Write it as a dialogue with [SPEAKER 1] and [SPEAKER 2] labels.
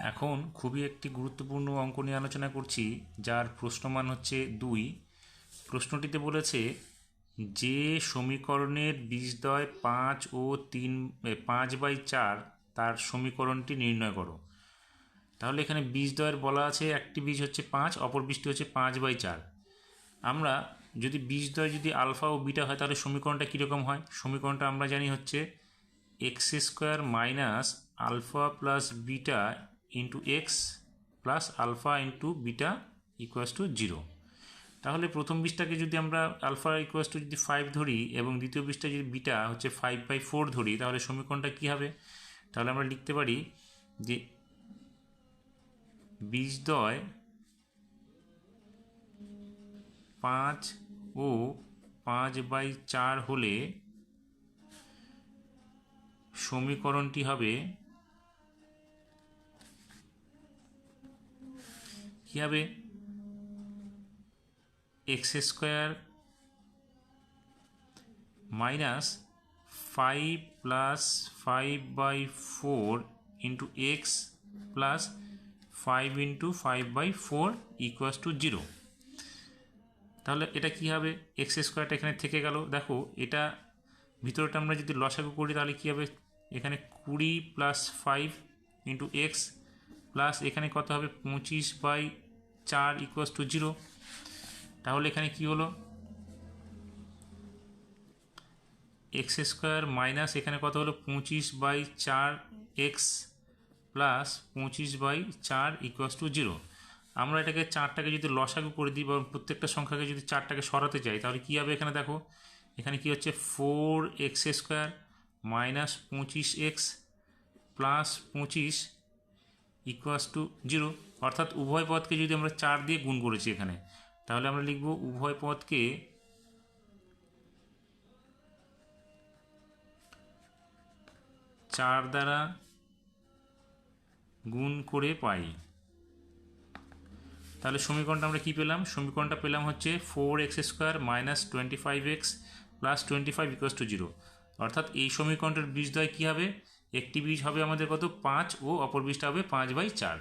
[SPEAKER 1] এখন খুবই একটি গুরুত্বপূর্ণ অঙ্ক নিয়ে আলোচনা করছি, যার প্রশ্নমান হচ্ছে 2। প্রশ্নটিতে বলেছে যে সমীকরণের বীজদ্বয় 5 ও 5/4 তার সমীকরণটি নির্ণয় করো। তাহলে এখানে বীজদ্বয়ের বলা আছে একটি বীজ হচ্ছে 5, অপর বীজটি হচ্ছে 5/4। আমরা যদি বীজদ্বয় যদি আলফা ও বিটা হয় তাহলে সমীকরণটা কীরকম হয়? সমীকরণটা আমরা জানি হচ্ছে x² minus alpha plus beta into x plus alpha into beta equals to 0। তাহলে প্রথম বীজটাকে যদি আমরা আলফা ইকুয়াস টু যদি 5 ধরি এবং দ্বিতীয় বীজটা যদি বিটা হচ্ছে 5/4 ধরি, তাহলে সমীকরণটা কী হবে? তাহলে আমরা লিখতে পারি যে বীজদ্বয় 5 ও 5/4 হলে সমীকরণটি হবে কী হবে? x² minus 5 plus 5/4 into x plus 5 into 5/4 equals to 0। তাহলে এটা কী হবে? x² এখানে থেকে গেল। দেখো এটা ভিতরটা আমরা যদি লসাগু করি তাহলে কী হবে? এখানে 20 প্লাস 5 ইন্টু এক্স প্লাস এখানে কত হবে? 25/4 ইকুয়াস টু 0। তাহলে এখানে কি হলো? x² মাইনাস এখানে কত হলো? 25/4 এক্স প্লাস 25/4 ইকুয়াস টু 0। আমরা এটাকে 4টাকে যদি লসাগু করে দিই বা প্রত্যেকটা সংখ্যাকে যদি 4টাকে সরাতে চাই তাহলে কী হবে? এখানে দেখো এখানে কি হচ্ছে 4x² minus 25x plus 25 equals to 0। অর্থাৎ উভয় পদকে যদি আমরা 4 দিয়ে গুণ করেছি এখানে, তাহলে আমরা লিখব উভয় পদকে 4 দ্বারা গুণ করে পাই। তাহলে সমীকরণটা আমরা কী পেলাম? সমীকরণটা পেলাম হচ্ছে 4x² minus 25x plus 25 equals to 0। অর্থাৎ এই সমীকরণটার বীজদ্বয় কী হবে? একটি বীজ হবে আমাদের কত? 5 ও অপর বীজটা হবে 5/4।